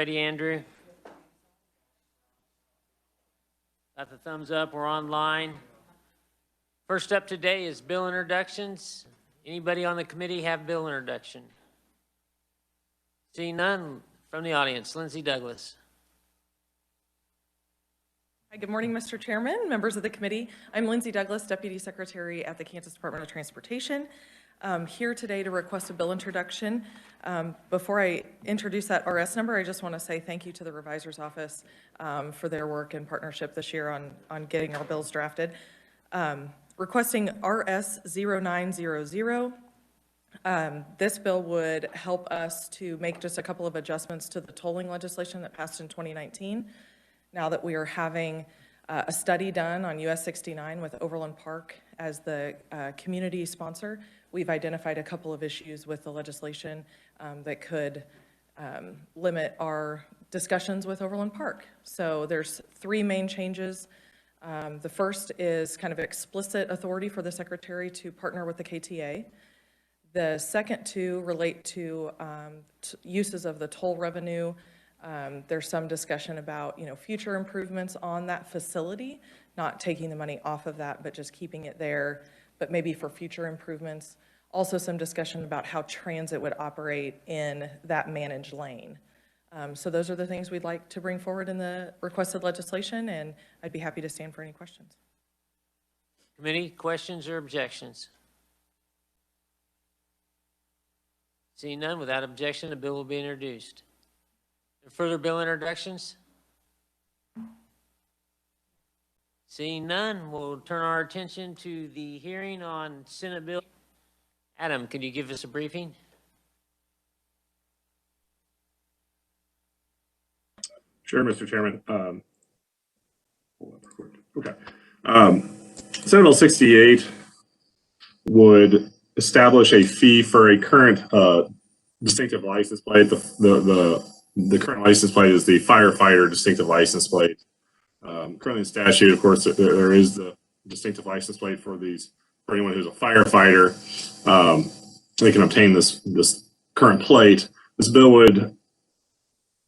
ready, Andrew? Got the thumbs up, we're online. First up today is bill introductions. Anybody on the committee have bill introduction? Seeing none from the audience, Lindsay Douglas. Hi, good morning, Mr. Chairman, members of the committee. I'm Lindsay Douglas, Deputy Secretary at the Kansas Department of Transportation. Here today to request a bill introduction. Before I introduce that RS number, I just want to say thank you to the Revisor's Office for their work and partnership this year on getting our bills drafted. Requesting RS 0900. This bill would help us to make just a couple of adjustments to the tolling legislation that passed in 2019. Now that we are having a study done on US 69 with Overland Park as the community sponsor, we've identified a couple of issues with the legislation that could limit our discussions with Overland Park. So there's three main changes. The first is kind of explicit authority for the Secretary to partner with the KTA. The second two relate to uses of the toll revenue. There's some discussion about, future improvements on that facility, not taking the money off of that, but just keeping it there, but maybe for future improvements. Also some discussion about how transit would operate in that managed lane. So those are the things we'd like to bring forward in the requested legislation, and I'd be happy to stand for any questions. Committee, questions or objections? Seeing none, without objection, the bill will be introduced. Further bill introductions? Seeing none, we'll turn our attention to the hearing on Senate Bill. Adam, could you give us a briefing? Sure, Mr. Chairman. Okay. Senate Bill 68 would establish a fee for a current distinctive license plate. The current license plate is the Firefighter distinctive license plate. Currently in statute, of course, there is the distinctive license plate for anyone who's a firefighter. They can obtain this current plate. This bill would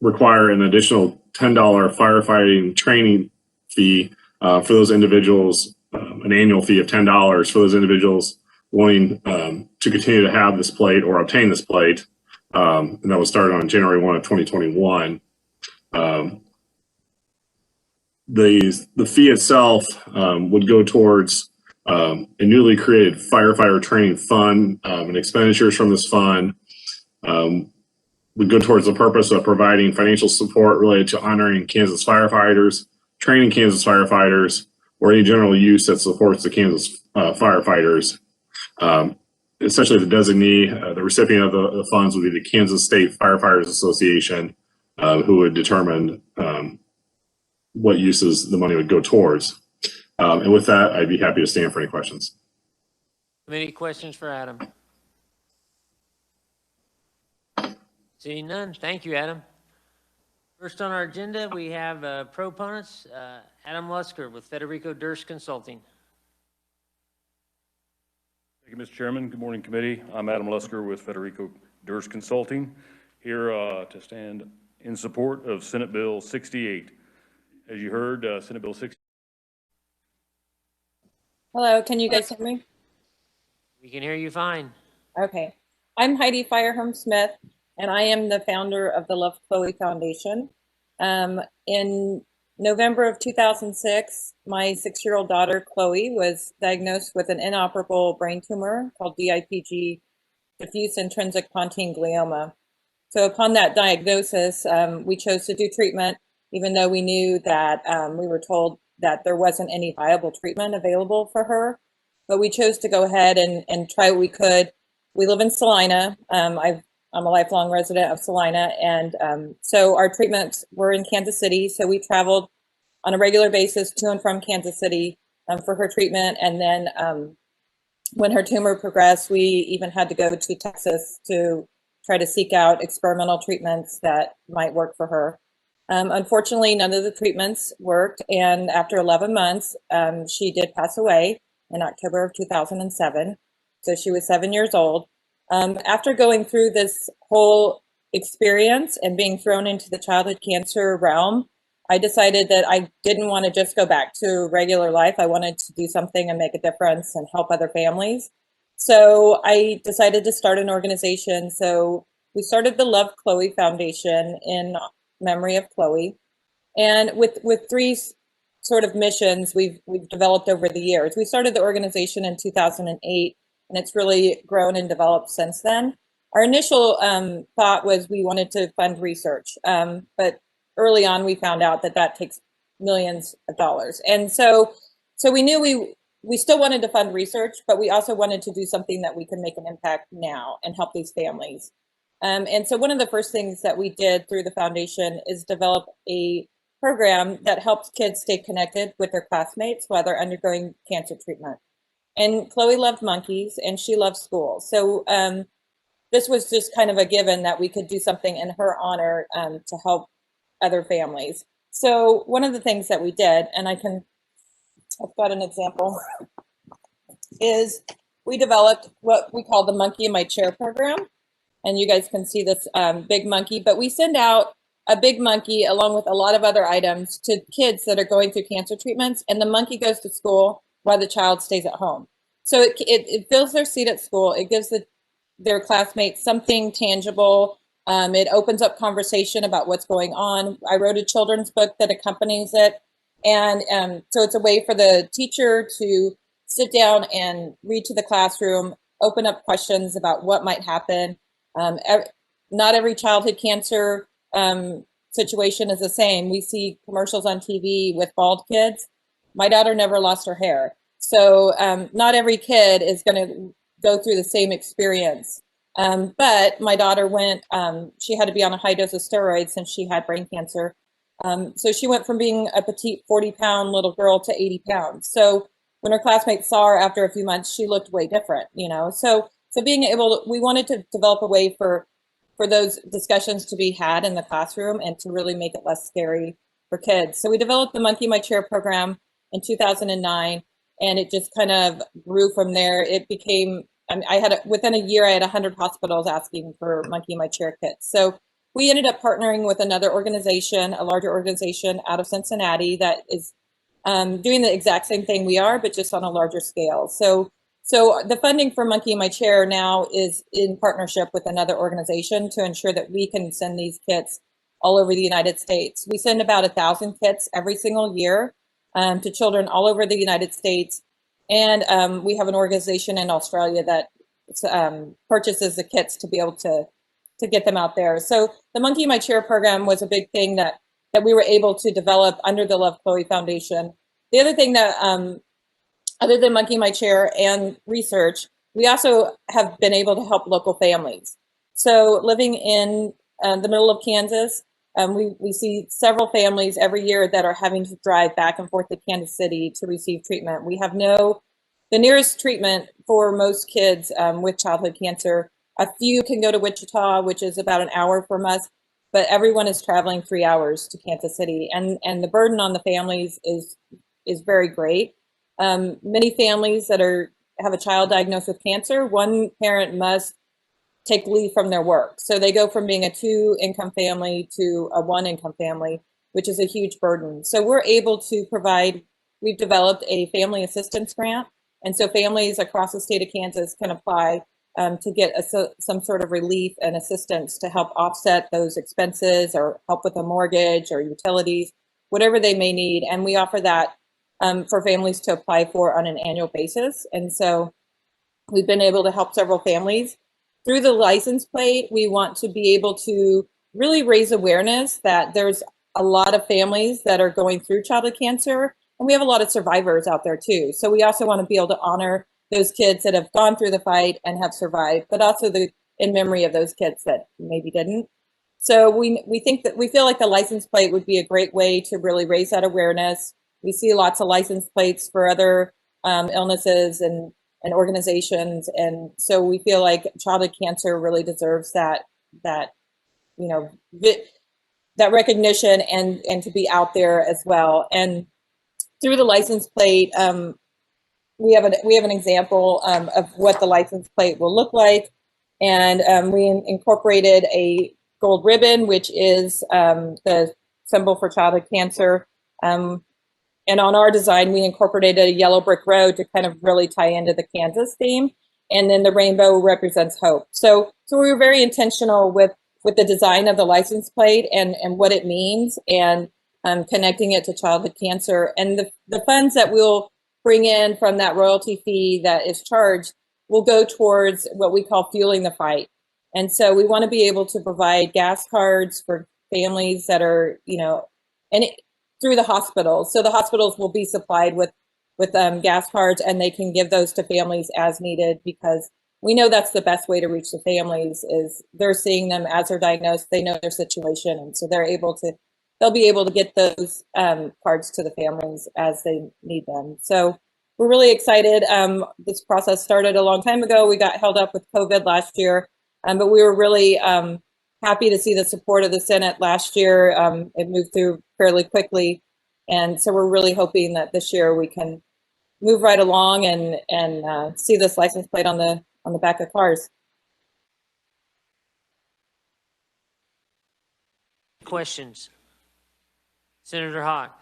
require an additional $10 firefighting training fee for those individuals, an annual fee of $10 for those individuals wanting to continue to have this plate or obtain this plate. And that was started on January 1 of 2021. The fee itself would go towards a newly created firefighter training fund, and expenditures from this fund would go towards the purpose of providing financial support related to honoring Kansas firefighters, training Kansas firefighters, or any general use that supports the Kansas firefighters. Essentially, the designee, the recipient of the funds would be the Kansas State Firefighters Association, who would determine what uses the money would go towards. And with that, I'd be happy to stand for any questions. Any questions for Adam? Seeing none, thank you, Adam. First on our agenda, we have proponents, Adam Lusker with Federico Durst Consulting. Thank you, Mr. Chairman. Good morning, committee. I'm Adam Lusker with Federico Durst Consulting, here to stand in support of Senate Bill 68. As you heard, Senate Bill 68. Hello, can you guys hear me? We can hear you fine. Okay. I'm Heidi Firehome Smith, and I am the founder of the Love Chloe Foundation. In November of 2006, my 6-year-old daughter, Chloe, was diagnosed with an inoperable brain tumor called DIPG, diffuse intrinsic pontine glioma. So upon that diagnosis, we chose to do treatment, even though we knew that we were told that there wasn't any viable treatment available for her. But we chose to go ahead and try what we could. We live in Salina. I'm a lifelong resident of Salina, and so our treatments were in Kansas City. So we traveled on a regular basis to and from Kansas City for her treatment. And then when her tumor progressed, we even had to go to Texas to try to seek out experimental treatments that might work for her. Unfortunately, none of the treatments worked, and after 11 months, she did pass away in October of 2007. So she was 7 years old. After going through this whole experience and being thrown into the childhood cancer realm, I decided that I didn't want to just go back to regular life. I wanted to do something and make a difference and help other families. So I decided to start an organization. So we started the Love Chloe Foundation in memory of Chloe. And with three sort of missions we've developed over the years. We started the organization in 2008, and it's really grown and developed since then. Our initial thought was we wanted to fund research, but early on we found out that that takes millions of dollars. And so we knew we still wanted to fund research, but we also wanted to do something that we can make an impact now and help these families. And so one of the first things that we did through the foundation is develop a program that helps kids stay connected with their classmates while they're undergoing cancer treatment. And Chloe loved monkeys and she loved school. So this was just kind of a given that we could do something in her honor to help other families. So one of the things that we did, and I've got an example, is we developed what we call the Monkey in My Chair program. And you guys can see this big monkey, but we send out a big monkey along with a lot of other items to kids that are going through cancer treatments, and the monkey goes to school while the child stays at home. So it fills their seat at school. It gives their classmates something tangible. It opens up conversation about what's going on. I wrote a children's book that accompanies it. And so it's a way for the teacher to sit down and read to the classroom, open up questions about what might happen. Not every childhood cancer situation is the same. We see commercials on TV with bald kids. My daughter never lost her hair. So not every kid is going to go through the same experience. But my daughter went, she had to be on a high dose of steroids since she had brain cancer. So she went from being a petite 40-pound little girl to 80 pounds. So when her classmates saw her after a few months, she looked way different, you know? So being able to, we wanted to develop a way for those discussions to be had in the classroom and to really make it less scary for kids. So we developed the Monkey in My Chair program in 2009, and it just kind of grew from there. It became, I mean, within a year, I had 100 hospitals asking for Monkey in My Chair kits. So we ended up partnering with another organization, a larger organization out of Cincinnati that is doing the exact same thing we are, but just on a larger scale. So the funding for Monkey in My Chair now is in partnership with another organization to ensure that we can send these kits all over the United States. We send about 1,000 kits every single year to children all over the United States. And we have an organization in Australia that purchases the kits to be able to get them out there. So the Monkey in My Chair program was a big thing that we were able to develop under the Love Chloe Foundation. The other thing that other than Monkey in My Chair and research, we also have been able to help local families. So living in the middle of Kansas, we see several families every year that are having to drive back and forth to Kansas City to receive treatment. We have the nearest treatment for most kids with childhood cancer. A few can go to Wichita, which is about an hour from us, but everyone is traveling 3 hours to Kansas City. And the burden on the families is very great. Many families that have a child diagnosed with cancer, one parent must take leave from their work. So they go from being a 2-income family to a 1-income family, which is a huge burden. So we're able to we've developed a family assistance grant. And so families across the state of Kansas can apply to get some sort of relief and assistance to help offset those expenses or help with a mortgage or utilities, whatever they may need. And we offer that for families to apply for on an annual basis. And so we've been able to help several families. Through the license plate, we want to be able to really raise awareness that there's a lot of families that are going through childhood cancer, and we have a lot of survivors out there too. So we also want to be able to honor those kids that have gone through the fight and have survived, but also in memory of those kids that maybe didn't. So we feel like the license plate would be a great way to really raise that awareness. We see lots of license plates for other illnesses and organizations, and so we feel like childhood cancer really deserves that recognition and to be out there as well. And through the license plate, we have an example of what the license plate will look like, and we incorporated a gold ribbon, which is the symbol for childhood cancer. And on our design, we incorporated a yellow brick road to kind of really tie into the Kansas theme. And then the rainbow represents hope. So we were very intentional with the design of the license plate and what it means, and connecting it to childhood cancer. And the funds that we'll bring in from that royalty fee that is charged will go towards what we call fueling the fight. And so we want to be able to provide gas cards for families that are, through the hospitals. So the hospitals will be supplied with gas cards, and they can give those to families as needed, because we know that's the best way to reach the families. Is they're seeing them as they're diagnosed, they know their situation, and so they'll be able to get those cards to the families as they need them. So we're really excited. This process started a long time ago. We got held up with COVID last year, but we were really happy to see the support of the Senate last year. It moved through fairly quickly, and so we're really hoping that this year we can move right along and see this license plate on the back of cars. Questions? Senator Hawk.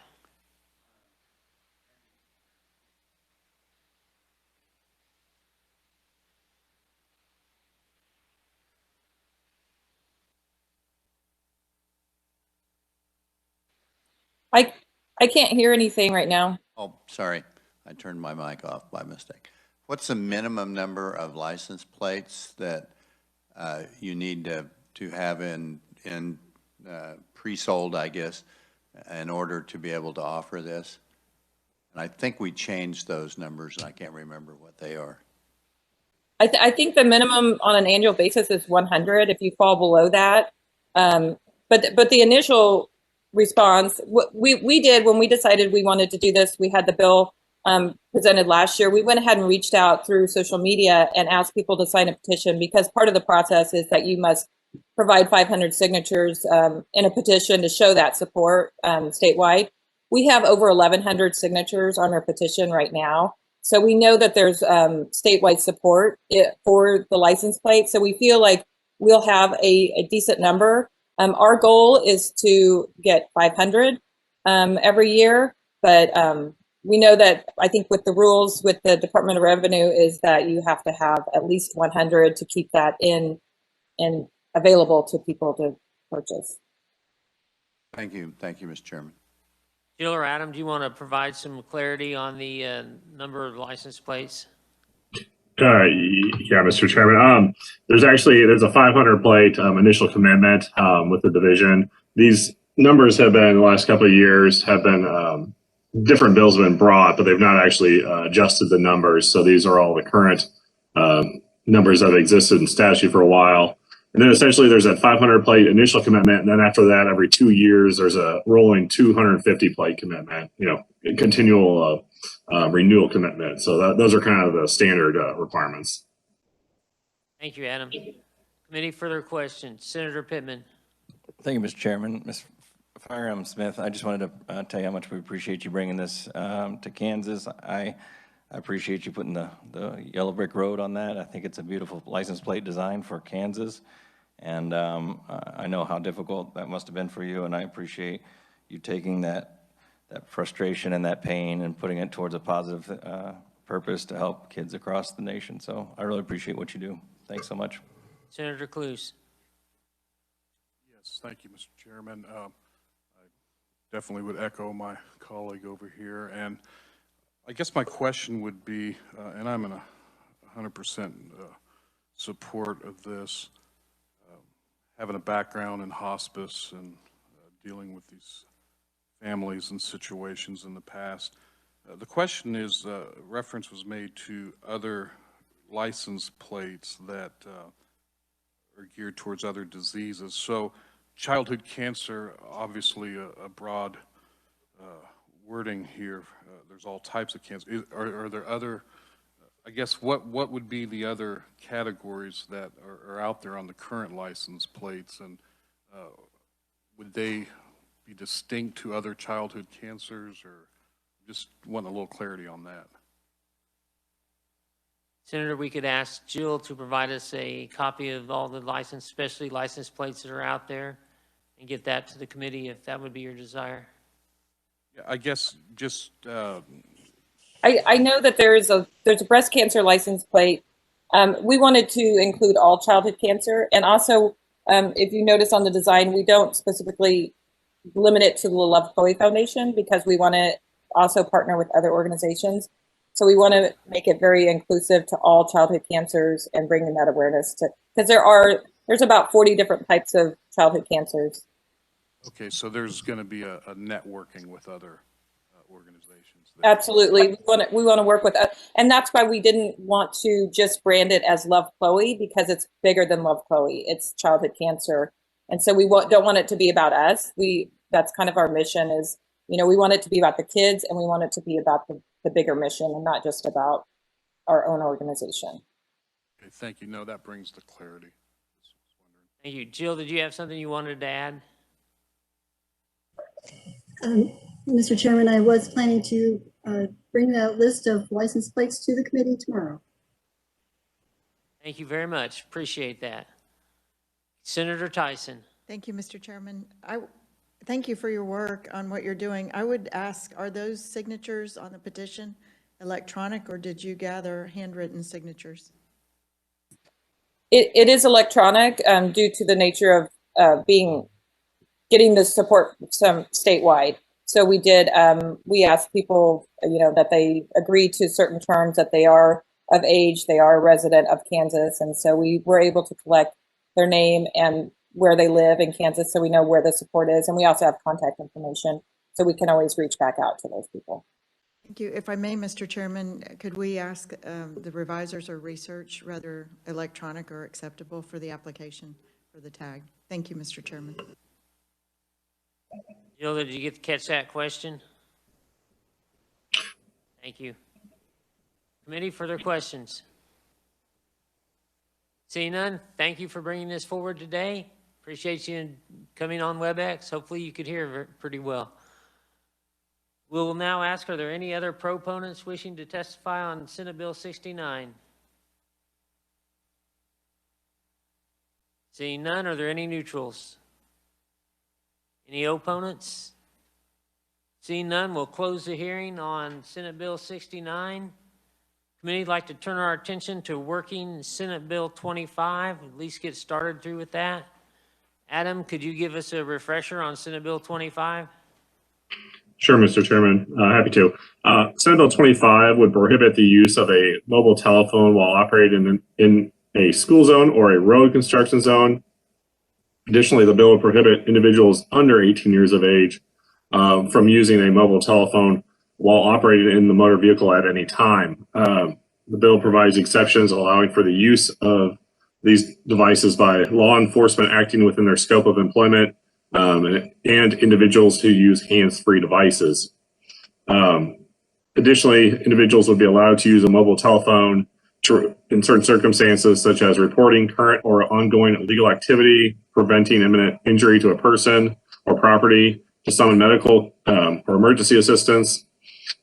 I can't hear anything right now. Oh, sorry. I turned my mic off by mistake. What's the minimum number of license plates that you need to have in pre-sold, I guess, in order to be able to offer this? And I think we changed those numbers, and I can't remember what they are. I think the minimum on an annual basis is 100. If you fall below that, but the initial response, what we did when we decided we wanted to do this, we had the bill presented last year. We went ahead and reached out through social media and asked people to sign a petition, because part of the process is that you must provide 500 signatures in a petition to show that support statewide. We have over 1,100 signatures on our petition right now. So we know that there's statewide support for the license plate. So we feel like we'll have a decent number. Our goal is to get 500 every year, but we know that, I think with the rules with the Department of Revenue, is that you have to have at least 100 to keep that in and available to people to purchase. Thank you, Mr. Chairman. Jill or Adam, do you want to provide some clarity on the number of license plates? Yeah, Mr. Chairman. There's a 500 plate initial commitment with the division. These numbers have been, the last couple of years, have been different bills have been brought, but they've not actually adjusted the numbers. So these are all the current numbers that have existed in statute for a while. And then essentially there's that 500 plate initial commitment. And then after that, every 2 years, there's a rolling 250 plate commitment, continual renewal commitment. So those are kind of the standard requirements. Thank you, Adam. Committee, further questions? Senator Pittman. Thank you, Mr. Chairman. Ms. Firearm Smith, I just wanted to tell you how much we appreciate you bringing this to Kansas. I appreciate you putting the yellow brick road on that. I think it's a beautiful license plate design for Kansas. And I know how difficult that must have been for you, and I appreciate you taking that frustration and that pain and putting it towards a positive purpose to help kids across the nation. So I really appreciate what you do. Thanks so much. Senator Cluse. Yes, thank you, Mr. Chairman. I definitely would echo my colleague over here. And I guess my question would be, and I'm in 100% support of this, having a background in hospice and dealing with these families and situations in the past. The question is, reference was made to other license plates that are geared towards other diseases. So childhood cancer, obviously a broad wording here. There's all types of cancer. Are there other, I guess, what would be the other categories that are out there on the current license plates, and would they be distinct to other childhood cancers, or just want a little clarity on that? Senator, we could ask Jill to provide us a copy of all the license, especially license plates that are out there, and get that to the committee if that would be your desire. Yeah, I guess just, I know that there's a breast cancer license plate. We wanted to include all childhood cancer, and also, if you notice on the design, we don't specifically limit it to the Love Chloe Foundation because we want to also partner with other organizations. So we want to make it very inclusive to all childhood cancers and bringing that awareness to, because there's about 40 different types of childhood cancers. okay, so there's going to be a networking with other organizations. Absolutely. We want to work with, and that's why we didn't want to just brand it as Love Chloe, because it's bigger than Love Chloe. It's childhood cancer. And so we don't want it to be about us. That's kind of our mission is, we want it to be about the kids, and we want it to be about the bigger mission and not just about our own organization. Okay, thank you. No, that brings the clarity. Thank you. Jill, did you have something you wanted to add? Mr. Chairman, I was planning to bring that list of license plates to the committee tomorrow. Thank you very much. Appreciate that. Senator Tyson. Thank you, Mr. Chairman. Thank you for your work on what you're doing. I would ask, are those signatures on the petition electronic, or did you gather handwritten signatures? It is electronic due to the nature of getting the support some statewide. So we did, we asked people, that they agree to certain terms, that they are of age, they are a resident of Kansas. And so we were able to collect their name and where they live in Kansas, so we know where the support is. And we also have contact information, so we can always reach back out to those people. Thank you. If I may, Mr. Chairman, could we ask the revisers or research whether electronic or acceptable for the application for the tag? Thank you, Mr. Chairman. Jill, did you get to catch that question? Thank you. Committee, further questions? Seeing none, thank you for bringing this forward today. Appreciate you coming on WebEx. Hopefully you could hear pretty well. We will now ask, are there any other proponents wishing to testify on Senate Bill 69? Seeing none, are there any neutrals? Any opponents? Seeing none, we'll close the hearing on Senate Bill 69. Committee would like to turn our attention to working Senate Bill 25, at least get started through with that. Adam, could you give us a refresher on Senate Bill 25? Sure, Mr. Chairman. Happy to. Senate Bill 25 would prohibit the use of a mobile telephone while operating in a school zone or a road construction zone. Additionally, the bill would prohibit individuals under 18 years of age from using a mobile telephone while operating in the motor vehicle at any time. The bill provides exceptions allowing for the use of these devices by law enforcement acting within their scope of employment and individuals who use hands-free devices. Additionally, individuals would be allowed to use a mobile telephone in certain circumstances, such as reporting current or ongoing illegal activity, preventing imminent injury to a person or property, to summon medical or emergency assistance,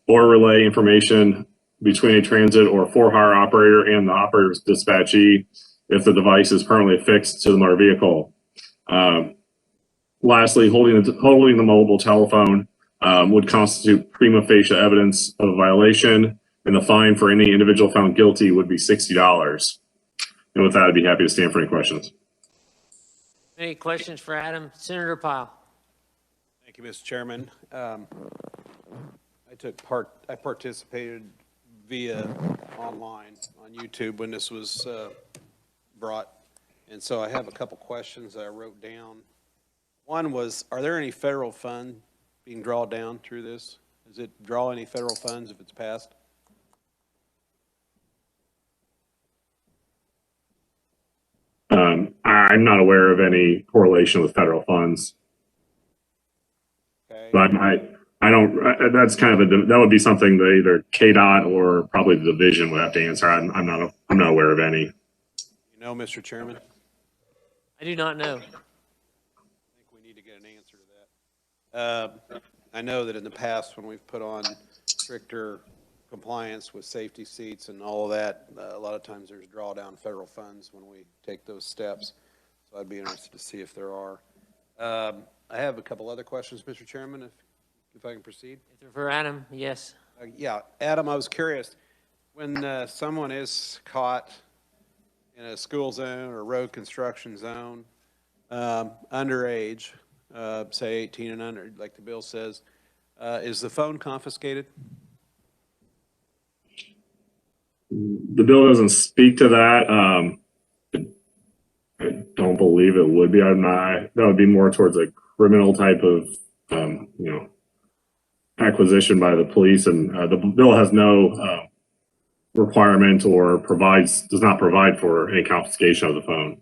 or relay information between a transit or for-hire operator and the operator's dispatchee if the device is permanently affixed to the motor vehicle. Lastly, holding the mobile telephone would constitute prima facie evidence of a violation, and the fine for any individual found guilty would be $60. And with that, I'd be happy to stand for any questions. Any questions for Adam? Senator Pyle. Thank you, Mr. Chairman. I participated via online on YouTube when this was brought, and so I have a couple questions that I wrote down. One was, are there any federal funds being drawn down through this? Does it draw any federal funds if it's passed? I'm not aware of any correlation with federal funds. Okay. But I don't, that's kind of that would be something that either KDOT or probably the division would have to answer. I'm not aware of any. You know, Mr. Chairman? I do not know. I think we need to get an answer to that. I know that in the past when we've put on stricter compliance with safety seats and all of that. A lot of times there's drawdown federal funds when we take those steps. So I'd be interested to see if there are. I have a couple other questions, Mr. Chairman, if I can proceed. If they're for Adam, yes. Yeah, Adam, I was curious, when someone is caught in a school zone or road construction zone, underage, say 18 and under, like the bill says, is the phone confiscated? The bill doesn't speak to that. I don't believe it would be. I'm not. That would be more towards a criminal type of, acquisition by the police, and the bill has no requirement or does not provide for any confiscation of the phone.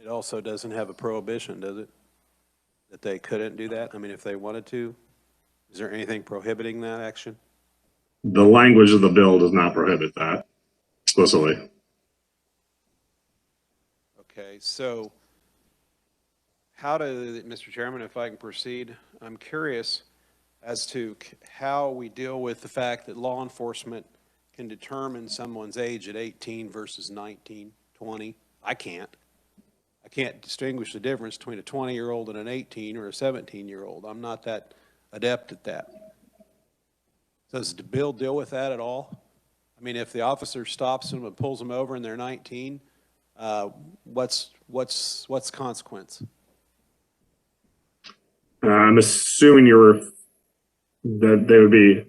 It also doesn't have a prohibition, does it? That they couldn't do that? I mean, if they wanted to, is there anything prohibiting that action? The language of the bill does not prohibit that explicitly. Okay, so how do, Mr. Chairman, if I can proceed, I'm curious as to how we deal with the fact that law enforcement can determine someone's age at 18 versus 19, 20. I can't distinguish the difference between a 20-year-old and an 18 or a 17-year-old. I'm not that adept at that. Does the bill deal with that at all? I mean, if the officer stops them and pulls them over and they're 19, what's consequence? I'm assuming that they would be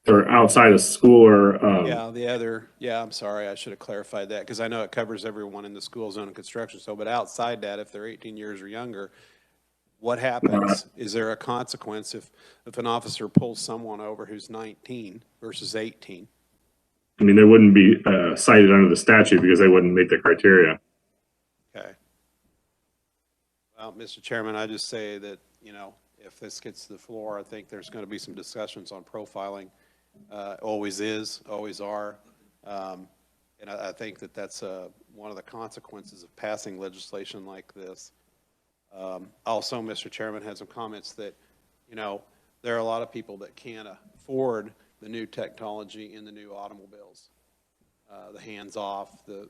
they're outside of school or I'm sorry, I should have clarified that, because I know it covers everyone in the school zone and construction. So, but outside that, if they're 18 years or younger, what happens? Is there a consequence if an officer pulls someone over who's 19 versus 18? I mean, they wouldn't be cited under the statute because they wouldn't meet the criteria. Okay. Well, Mr. Chairman, I just say that, if this gets to the floor, I think there's going to be some discussions on profiling. Always is, always are. And I think that that's one of the consequences of passing legislation like this. Also, Mr. Chairman, had some comments that, there are a lot of people that can't afford the new technology in the new automobiles. The hands off, the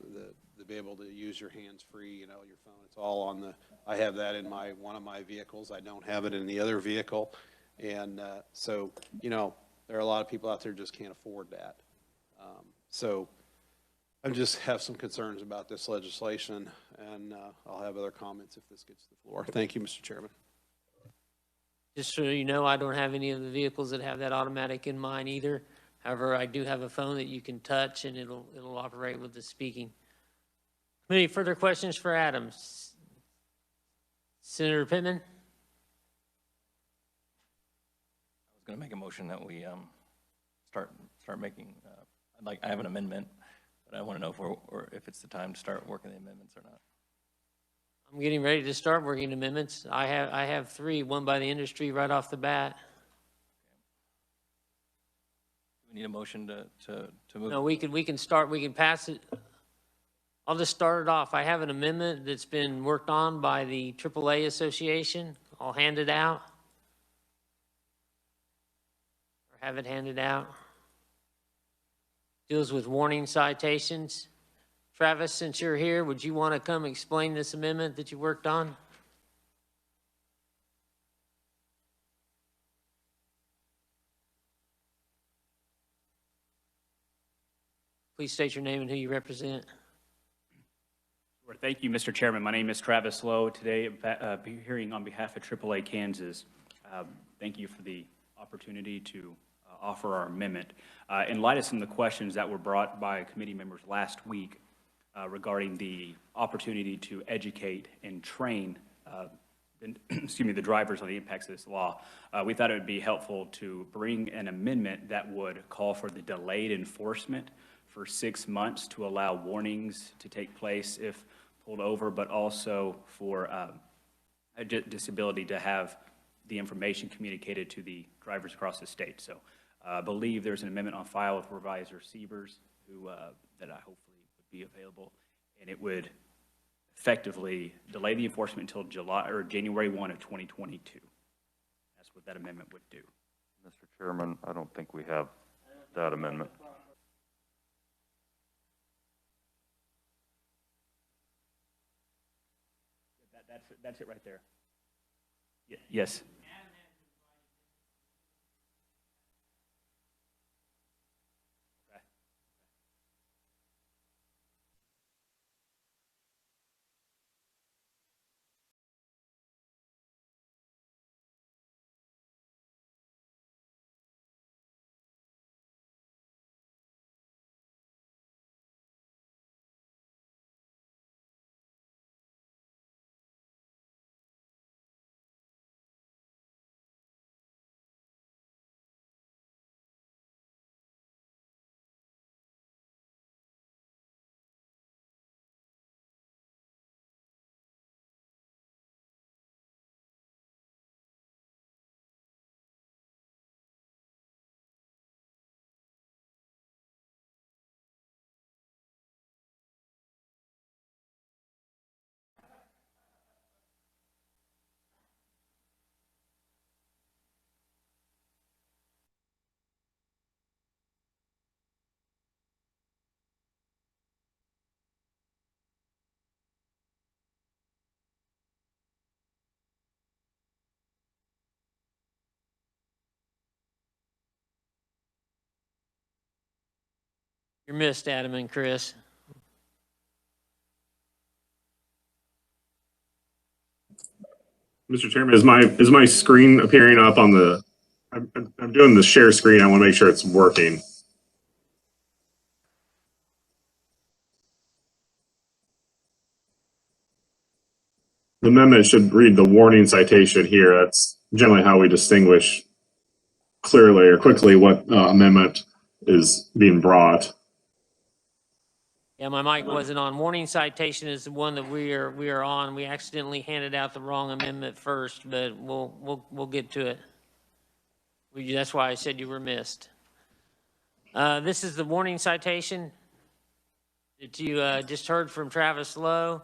be able to use your hands free, your phone. It's all on I have that in one of my vehicles. I don't have it in the other vehicle. And so, there are a lot of people out there who just can't afford that. So I just have some concerns about this legislation, and I'll have other comments if this gets to the floor. Thank you, Mr. Chairman. Just so you know, I don't have any of the vehicles that have that automatic in mine either. However, I do have a phone that you can touch and it'll operate with the speaking. Any further questions for Adam? Senator Pittman? I was going to make a motion that we start making. I have an amendment, but I want to know if it's the time to start working the amendments or not. I'm getting ready to start working amendments. I have three, one by the industry right off the bat. Do we need a motion to move? No, we can start, we can pass it. I'll just start it off. I have an amendment that's been worked on by the AAA Association. I'll hand it out. Or have it handed out. Deals with warning citations. Travis, since you're here, would you want to come explain this amendment that you worked on? Please state your name and who you represent. Thank you, Mr. Chairman. My name is Travis Lowe. Today, I'm hearing on behalf of AAA Kansas. Thank you for the opportunity to offer our amendment. In light of some of the questions that were brought by committee members last week regarding the opportunity to educate and train the drivers on the impacts of this law, we thought it would be helpful to bring an amendment that would call for the delayed enforcement for 6 months to allow warnings to take place if pulled over, but also for a disability to have the information communicated to the drivers across the state. So I believe there's an amendment on file with Supervisor Siebers that I hopefully would be available, and it would effectively delay the enforcement until January 1 of 2022. That's what that amendment would do. Mr. Chairman, I don't think we have that amendment. That's it right there. Yes. You're missed, Adam and Chris. Mr. Chairman, is my screen appearing up on the, I'm doing the share screen. I want to make sure it's working. The amendment should read the warning citation here. That's generally how we distinguish clearly or quickly what amendment is being brought. Yeah, my mic wasn't on. Warning citation is the one that we are on. We accidentally handed out the wrong amendment first, but we'll get to it. That's why I said you were missed. This is the warning citation that you just heard from Travis Lowe.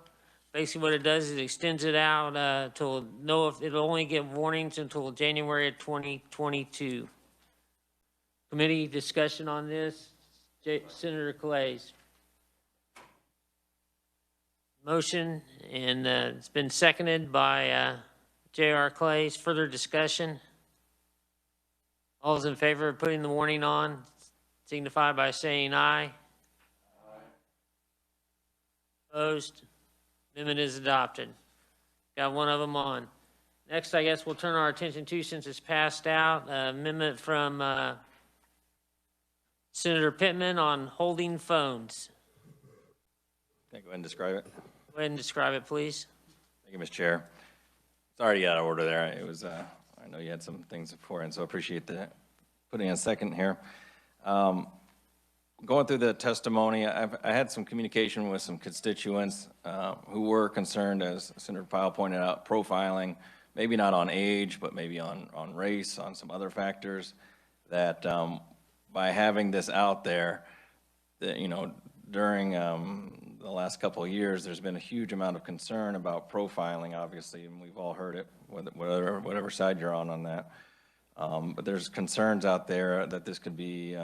Basically what it does is it extends it out till it'll only give warnings until January of 2022. Committee discussion on this. Senator Clays. Motion, and it's been seconded by J.R. Clays. Further discussion? All those in favor of putting the warning on signify by saying aye. Aye. Opposed? Amendment is adopted. Got one of them on. Next, I guess we'll turn our attention to, since it's passed out, amendment from Senator Pittman on holding phones. Can I go ahead and describe it? Go ahead and describe it, please. Thank you, Mr. Chair. It's already out of order there. It was, I know you had some things before, and so I appreciate the putting a second here. Going through the testimony, I had some communication with some constituents who were concerned, as Senator Pyle pointed out, profiling, maybe not on age, but maybe on race, on some other factors, that by having this out there, that, you know, during the last couple of years, there's been a huge amount of concern about profiling, obviously, and we've all heard it, whatever side you're on that. But there's concerns out there that this could be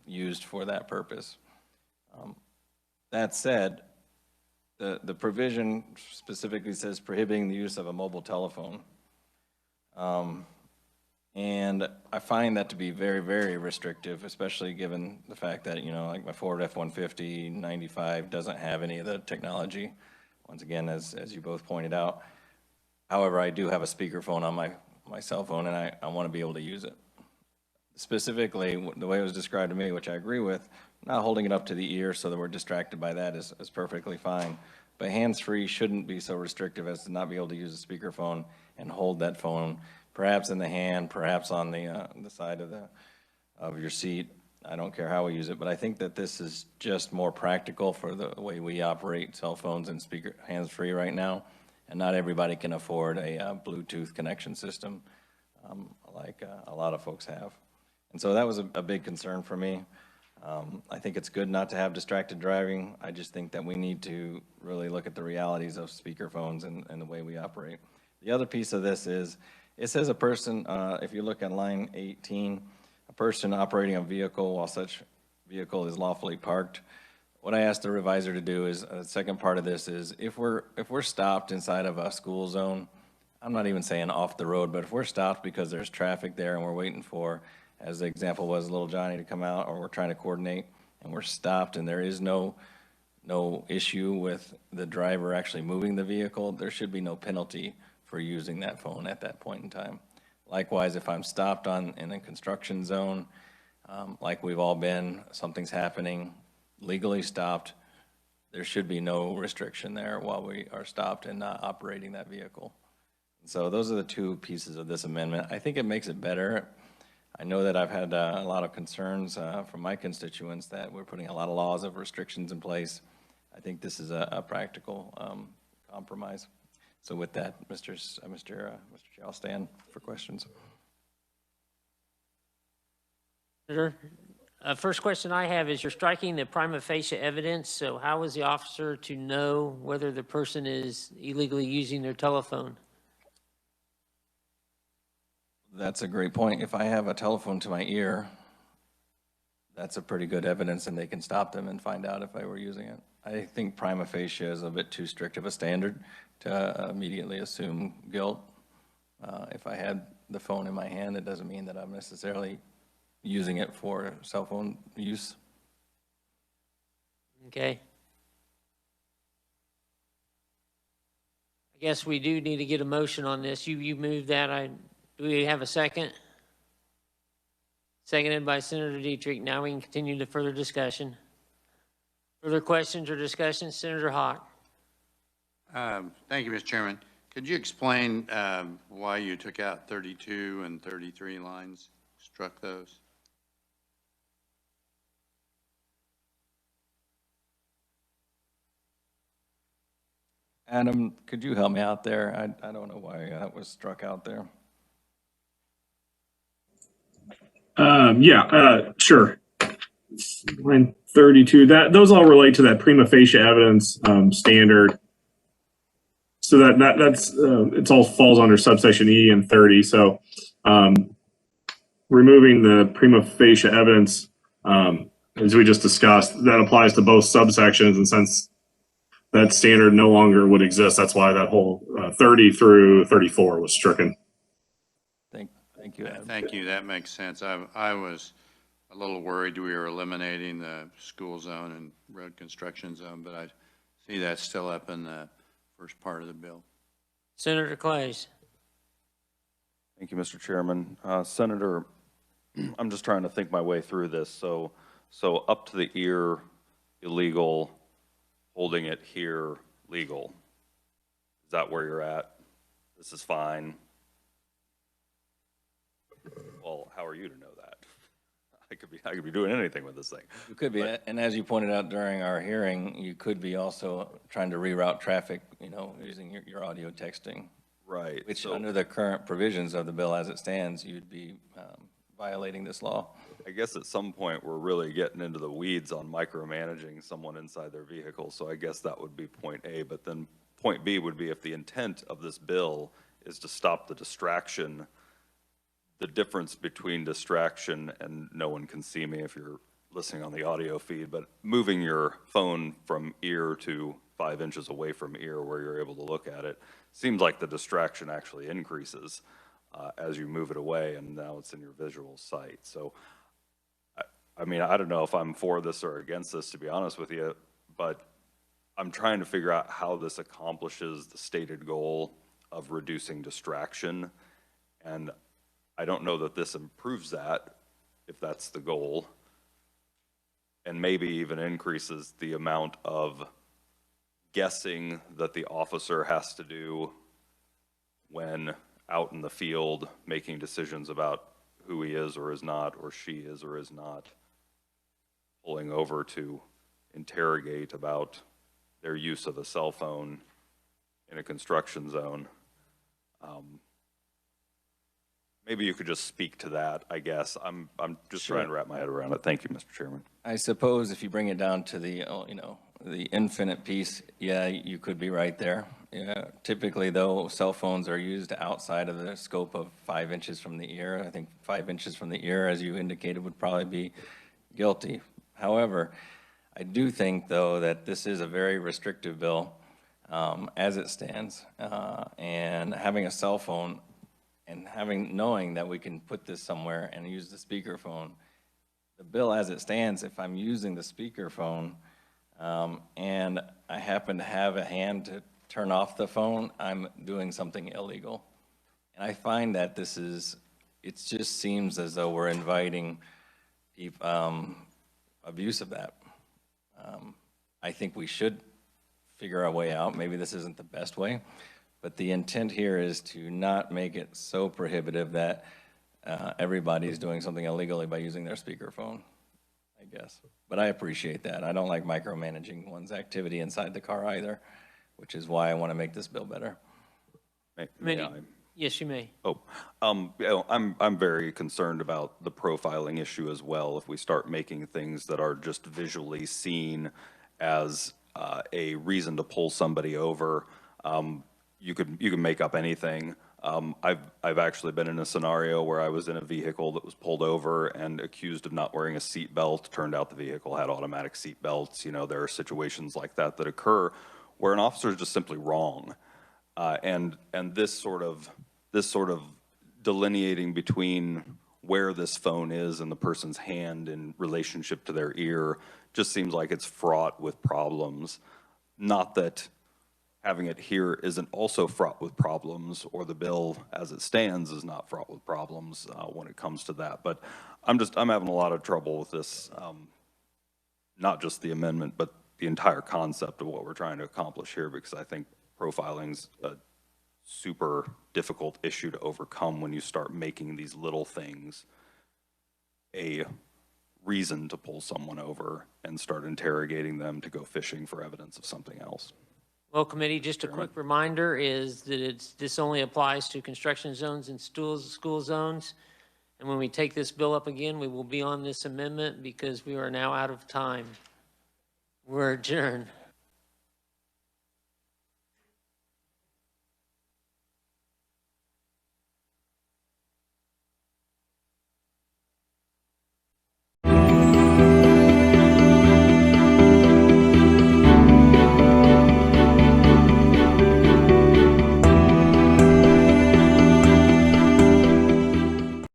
used for that purpose. That said, the provision specifically says prohibiting the use of a mobile telephone. And I find that to be very, very restrictive, especially given the fact that, you know, like my Ford F-150 95 doesn't have any of the technology, once again, as you both pointed out. However, I do have a speakerphone on my cell phone, and I want to be able to use it. Specifically, the way it was described to me, which I agree with, not holding it up to the ear so that we're distracted by that is perfectly fine. But hands-free shouldn't be so restrictive as to not be able to use a speakerphone and hold that phone, perhaps in the hand, perhaps on the side of your seat. I don't care how we use it, but I think that this is just more practical for the way we operate cell phones and hands-free right now. And not everybody can afford a Bluetooth connection system like a lot of folks have. And so that was a big concern for me. I think it's good not to have distracted driving. I just think that we need to really look at the realities of speakerphones and the way we operate. The other piece of this is, it says a person, if you look at line 18, a person operating a vehicle while such vehicle is lawfully parked. What I asked the revisor to do is, the second part of this is, if we're stopped inside of a school zone, I'm not even saying off the road, but if we're stopped because there's traffic there and we're waiting for, as the example was, little Johnny to come out, or we're trying to coordinate, and we're stopped and there is no issue with the driver actually moving the vehicle, there should be no penalty for using that phone at that point in time. Likewise, if I'm stopped in a construction zone, like we've all been, something's happening, legally stopped, there should be no restriction there while we are stopped and not operating that vehicle. So those are the two pieces of this amendment. I think it makes it better. I know that I've had a lot of concerns from my constituents that we're putting a lot of laws of restrictions in place. I think this is a practical compromise. So with that, Mr. Chair, I'll stand for questions. Senator, first question I have is, you're striking the prima facie evidence, so how is the officer to know whether the person is illegally using their telephone? That's a great point. If I have a telephone to my ear, that's a pretty good evidence, and they can stop them and find out if I were using it. I think prima facie is a bit too strict of a standard to immediately assume guilt. If I had the phone in my hand, it doesn't mean that I'm necessarily using it for cell phone use. Okay. I guess we do need to get a motion on this. You moved that. Do we have a second? Seconded by Senator Dietrich. Now we can continue to further discussion. Further questions or discussion? Senator Hawk. Thank you, Mr. Chairman. Could you explain why you took out 32 and 33 lines, struck those? Adam, could you help me out there? I don't know why that was struck out there. Sure. Line 32, those all relate to that prima facie evidence standard. So that's it all falls under subsection E and 30. So removing the prima facie evidence, as we just discussed, that applies to both subsections, and since that standard no longer would exist, that's why that whole 30 through 34 was stricken. Thank you, Adam. Thank you. That makes sense. I was a little worried we were eliminating the school zone and road construction zone, but I see that's still up in the first part of the bill. Senator Clays. Thank you, Mr. Chairman. Senator, I'm just trying to think my way through this. So up to the ear, illegal, holding it here, legal. Is that where you're at? This is fine. Well, how are you to know that? I could be doing anything with this thing. You could be, and as you pointed out during our hearing, you could be also trying to reroute traffic, using your audio texting. Right. Which under the current provisions of the bill as it stands, you'd be violating this law. I guess at some point we're really getting into the weeds on micromanaging someone inside their vehicle. So I guess that would be point A, but then point B would be if the intent of this bill is to stop the distraction, the difference between distraction, and no one can see me if you're listening on the audio feed, but moving your phone from ear to 5 inches away from ear where you're able to look at it, seems like the distraction actually increases as you move it away, and now it's in your visual sight. So, I mean, I don't know if I'm for this or against this, to be honest with you, but I'm trying to figure out how this accomplishes the stated goal of reducing distraction, and I don't know that this improves that, if that's the goal, and maybe even increases the amount of guessing that the officer has to do when out in the field making decisions about who he is or is not, or she is or is not, pulling over to interrogate about their use of a cell phone in a construction zone. Maybe you could just speak to that, I guess. I'm just trying to wrap my head around it. Thank you, Mr. Chairman. I suppose if you bring it down to the, the infinite piece, yeah, you could be right there. Yeah, typically though, cell phones are used outside of the scope of 5 inches from the ear. I think 5 inches from the ear, as you indicated, would probably be guilty. However, I do think though that this is a very restrictive bill as it stands. And having a cell phone and knowing that we can put this somewhere and use the speakerphone, the bill as it stands, if I'm using the speakerphone and I happen to have a hand to turn off the phone, I'm doing something illegal. And I find that it just seems as though we're inviting abuse of that. I think we should figure a way out. Maybe this isn't the best way, but the intent here is to not make it so prohibitive that everybody's doing something illegally by using their speakerphone, I guess. But I appreciate that. I don't like micromanaging one's activity inside the car either, which is why I want to make this bill better. Yes, you may. I'm very concerned about the profiling issue as well. If we start making things that are just visually seen as a reason to pull somebody over, you can make up anything. I've actually been in a scenario where I was in a vehicle that was pulled over and accused of not wearing a seat belt. Turned out the vehicle had automatic seat belts. You know, there are situations like that that occur where an officer is just simply wrong. And this sort of delineating between where this phone is in the person's hand in relationship to their ear just seems like it's fraught with problems. Not that having it here isn't also fraught with problems, or the bill as it stands is not fraught with problems when it comes to that. But I'm having a lot of trouble with this, not just the amendment, but the entire concept of what we're trying to accomplish here, because I think profiling's a super difficult issue to overcome when you start making these little things a reason to pull someone over and start interrogating them to go fishing for evidence of something else. Well, committee, just a quick reminder is that this only applies to construction zones and school zones. And when we take this bill up again, we will be on this amendment because we are now out of time. We're adjourned.